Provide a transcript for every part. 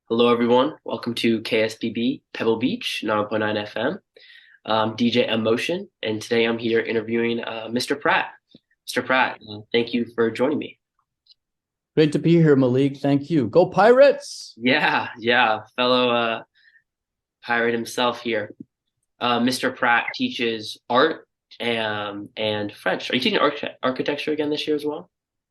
Hello, everyone. Welcome to KSPB Pebble Beach, 9.9 FM. DJ Emotion, and today I'm here interviewing Mr. Pratt. Mr. Pratt, thank you for joining me. Great to be here, Malyk. Thank you. Go Pirates! Yeah, fellow pirate himself here. Mr. Pratt teaches art and French. Are you teaching architecture again this year as well?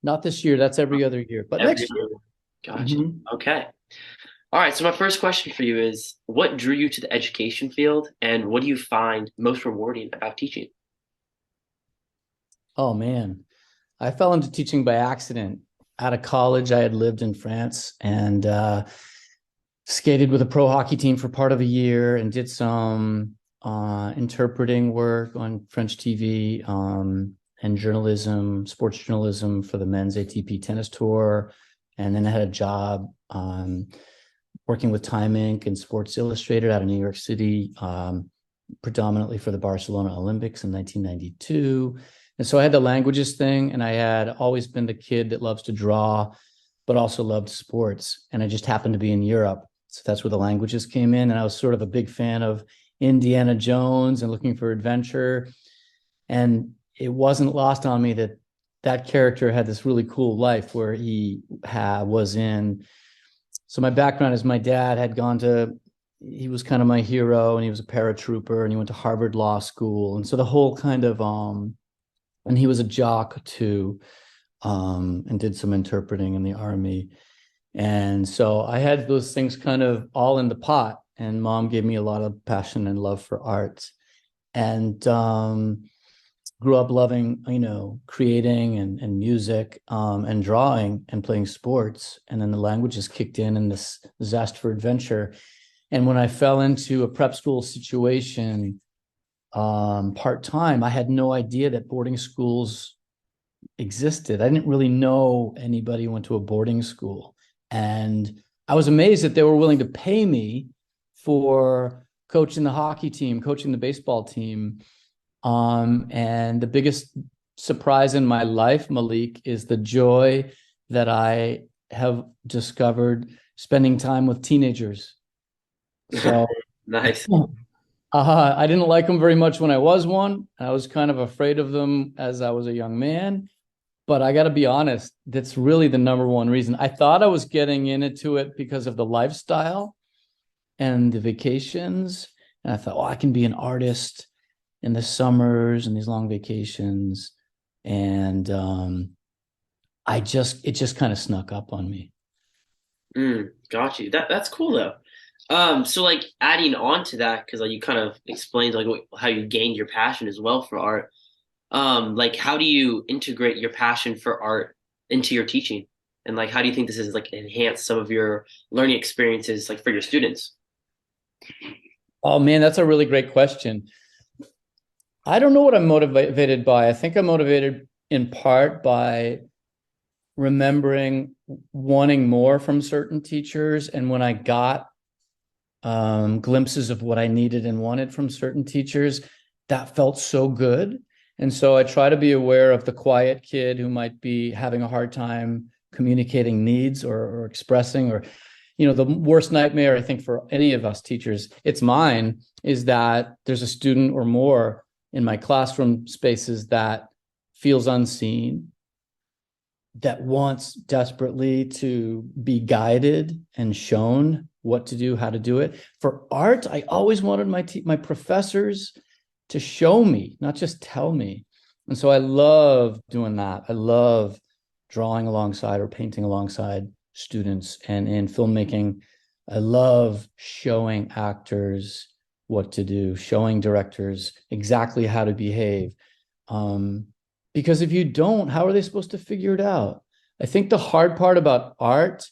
Not this year. That's every other year. But Every next year. Gotcha. Mhm. Okay. All right. So my first question for you is, what drew you to the education field, and what do you find most rewarding about teaching? Oh, man. I fell into teaching by accident. Out of college, I had lived in France and skated with a pro hockey team for part of a year and did some interpreting work on French TV and journalism, sports journalism for the men's ATP tennis tour. And then I had a job working with Time Inc. and Sports Illustrated out of New York City, predominantly for the Barcelona Olympics in 1992. And so I had the languages thing, and I had always been the kid that loves to draw, but also loved sports. And I just happened to be in Europe. So that's where the languages came in. And I was sort of a big fan of Indiana Jones and looking for adventure. And it wasn't lost on me that that character had this really cool life where he was in. So my background is my dad had gone to, he was kind of my hero, and he was a paratrooper, and he went to Harvard Law School. And so the whole kind of, and he was a jock too, and did some interpreting in the army. And so I had those things kind of all in the pot, and mom gave me a lot of passion and love for art, and grew up loving, creating and music, and drawing and playing sports. And then the languages kicked in and this zest for adventure. And when I fell into a prep school situation, part-time, I had no idea that boarding schools existed. I didn't really know anybody who went to a boarding school. And I was amazed that they were willing to pay me for coaching the hockey team, coaching the baseball team. And the biggest surprise in my life, Malyk, is the joy that I have discovered spending time with teenagers. So Nice. I didn't like them very much when I was one. I was kind of afraid of them as I was a young man. But I got to be honest, that's really the number one reason. I thought I was getting into it because of the lifestyle and the vacations. And I thought, I can be an artist in the summers and these long vacations. And it just kind of snuck up on me. Got you. That's cool though. So like adding on to that, because like you kind of explained like how you gained your passion as well for art. Like how do you integrate your passion for art into your teaching? And like how do you think this is like enhanced some of your learning experiences like for your students? Oh man, that's a really great question. I don't know what I'm motivated by. I think I'm motivated in part by remembering wanting more from certain teachers. And when I got glimpses of what I needed and wanted from certain teachers, that felt so good. And so I try to be aware of the quiet kid who might be having a hard time communicating needs or expressing, or, the worst nightmare, I think, for any of us teachers, it's mine, is that there's a student or more in my classroom spaces that feels unseen, that wants desperately to be guided and shown what to do, how to do it. For art, I always wanted my professors to show me, not just tell me. And so I love doing that. I love drawing alongside or painting alongside students. And in filmmaking, I love showing actors what to do, showing directors exactly how to behave. Because if you don't, how are they supposed to figure it out? I think the hard part about art,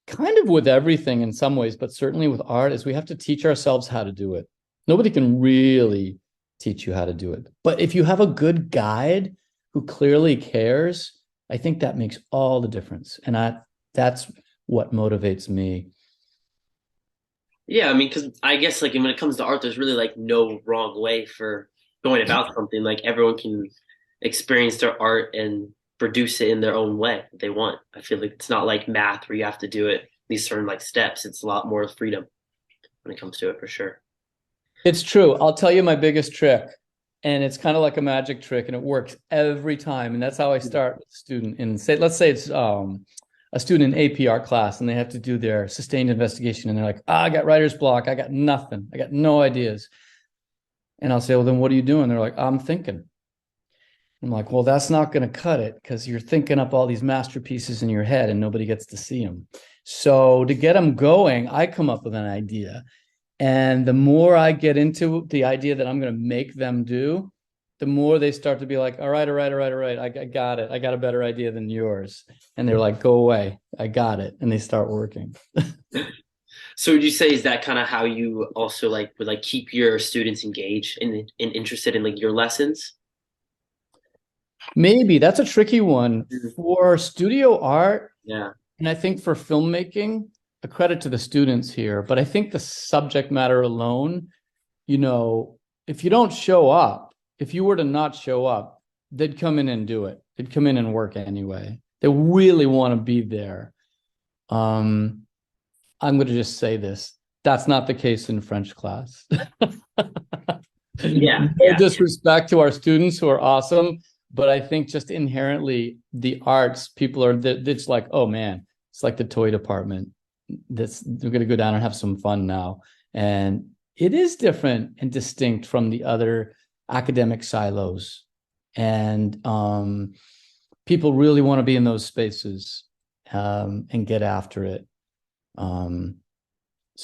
kind of with everything in some ways, but certainly with art, is we have to teach ourselves how to do it. Nobody can really teach you how to do it. But if you have a good guide who clearly cares, I think that makes all the difference. And that's what motivates me. Yeah, I mean, because I guess like when it comes to art, there's really like no wrong way for going about something. Like everyone can experience their art and produce it in their own way that they want. I feel like it's not like math where you have to do it these certain like steps. It's a lot more freedom when it comes to it for sure. It's true. I'll tell you my biggest trick, and it's kind of like a magic trick, and it works every time. And that's how I start with a student. And say, let's say it's a student in APR class, and they have to do their sustained investigation, and they're like, "Ah, I got writer's block. I got nothing. I got no ideas." And I'll say, "Well, then what are you doing?" They're like, "I'm thinking." I'm like, "Well, that's not going to cut it because you're thinking up all these masterpieces in your head, and nobody gets to see them." So to get them going, I come up with an idea. And the more I get into the idea that I'm going to make them do, the more they start to be like, all right, all right, all right, all right. I got it. I got a better idea than yours. And they're like, go away. I got it. And they start working. So would you say is that kind of how you also like would like keep your students engaged and interested in like your lessons? Maybe that's a tricky one Mhm. for studio art. Yeah. And I think for filmmaking, a credit to the students here, but I think the subject matter alone, if you don't show up, if you were to not show up, they'd come in and do it. They'd come in and work anyway. They really want to be there. I'm going to just say this. That's not the case in French class. Yeah. No Yeah. disrespect to our students who are awesome, but I think just inherently the arts people are it's like, oh man, it's like the toy department. We're going to go down and have some fun now. And it is different and distinct from the other academic silos. And people really want to be in those spaces and get after it. So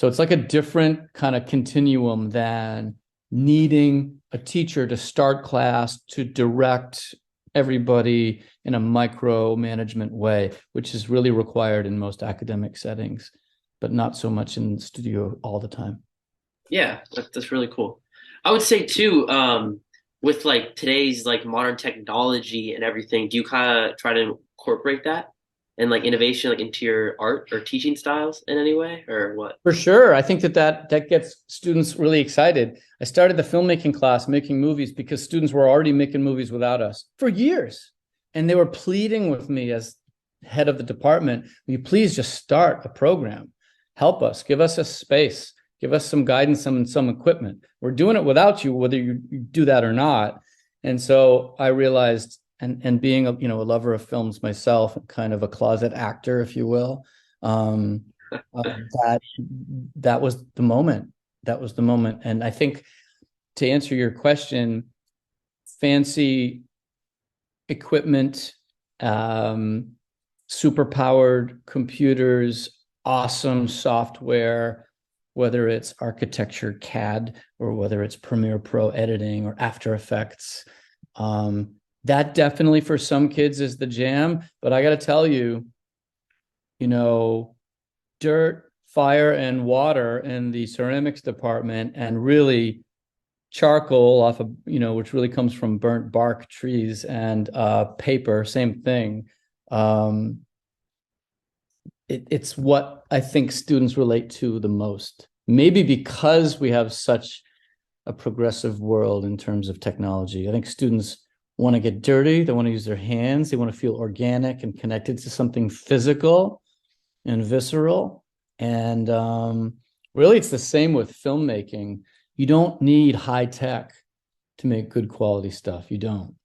it's like a different kind of continuum than needing a teacher to start class to direct everybody in a micromanagement way, which is really required in most academic settings, but not so much in the studio all the time. Yeah, that's really cool. I would say too, with like today's like modern technology and everything, do you kind of try to incorporate that and like innovation like into your art or teaching styles in any way or what? For sure. I think that gets students really excited. I started the filmmaking class making movies because students were already making movies without us for years. And they were pleading with me as head of the department, will you please just start a program? Help us, give us a space, give us some guidance and some equipment. We're doing it without you, whether you do that or not. And so I realized, and being a lover of films myself, kind of a closet actor, if you will, that that was the moment. That was the moment. And I think to answer your question, fancy equipment, super powered computers, awesome software, whether it's architecture CAD or whether it's Premiere Pro editing or After Effects. That definitely for some kids is the jam. But I got to tell you, dirt, fire, and water in the ceramics department, and really charcoal off of, which really comes from burnt bark trees, and paper, same thing. It's what I think students relate to the most. Maybe because we have such a progressive world in terms of technology. I think students want to get dirty. They want to use their hands. They want to feel organic and connected to something physical and visceral. And really, it's the same with filmmaking. You don't need high tech to make good quality stuff. You don't.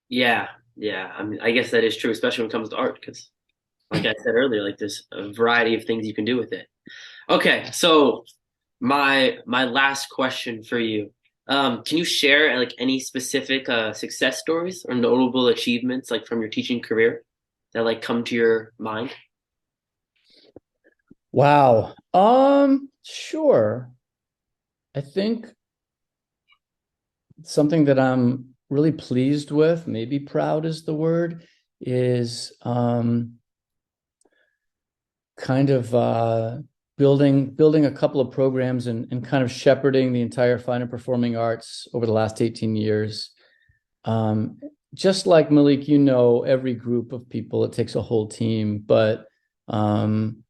Yeah, yeah. I mean, I guess that is true, especially when it comes to art, because like I said earlier, like there's a variety of things you can do with it. Okay, so my last question for you. Can you share like any specific success stories or notable achievements like from your teaching career that like come to your mind? Wow. Sure. I think something that I'm really pleased with, maybe proud is the word, is kind of building a couple of programs and kind of shepherding the entire fine and performing arts over the last 18 years. Just like Malyk, every group of people, it takes a whole team, but I'm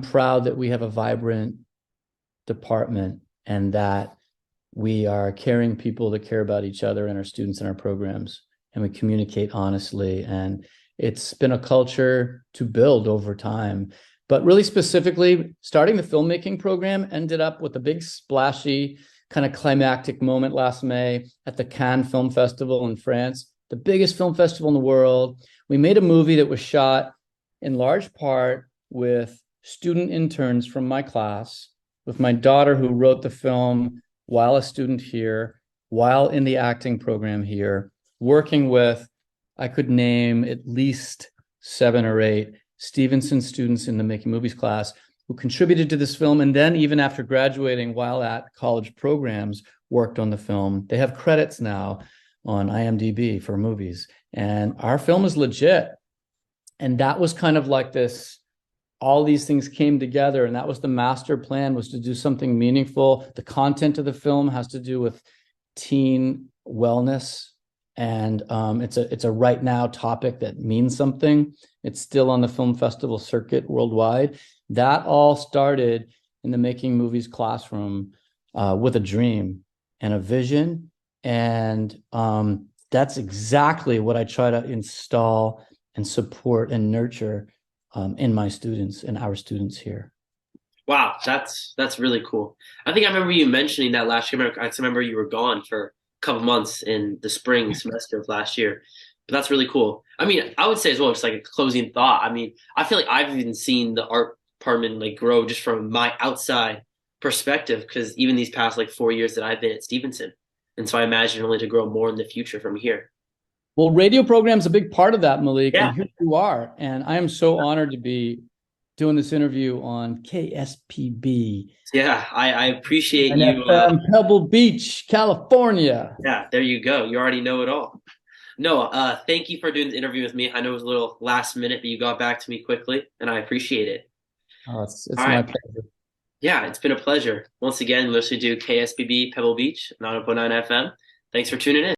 proud that we have a vibrant department and that we are caring people that care about each other and our students and our programs, and we communicate honestly. And It's been a culture to build over time. But really specifically, starting the filmmaking program ended up with a big splashy kind of climactic moment last May at the Cannes Film Festival in France, the biggest film festival in the world. We made a movie that was shot in large part with student interns from my class, with my daughter who wrote the film while a student here, while in the acting program here, working with, I could name at least 7 or 8 Stevenson students in the Making Movies class who contributed to this film. And then even after graduating while at college programs, worked on the film. They have credits now on IMDb for movies. And our film is legit. And that was kind of like this, all these things came together, and that was the master plan, was to do something meaningful. The content of the film has to do with teen wellness, and it's a right now topic that means something. It's still on the film festival circuit worldwide. That all started in the Making Movies classroom with a dream and a vision, and that's exactly what I try to install and support and nurture in my students and our students here. Wow, that's really cool. I think I remember you mentioning that last year. I remember you were gone for a couple months in the spring semester of last year. But that's really cool. I mean, I would say as well, just like a closing thought. I mean, I feel like I've even seen the art department like grow just from my outside perspective, because even these past like 4 years that I've been at Stevenson. And so I imagine only to grow more in the future from here. Well, radio program's a big part of that, Malyk, Yeah. and here you are. And I am so honored to be doing this interview on KSPB. Yeah, I appreciate And you. FM, Pebble Beach, California. Yeah, there you go. You already know it all. No, thank you for doing the interview with me. I know it was a little last minute, but you got back to me quickly, and I appreciate it. Oh, it's All my right. pleasure. Yeah, it's been a pleasure. Once again, we listening to KSPB Pebble Beach, 9.9 FM. Thanks for tuning in.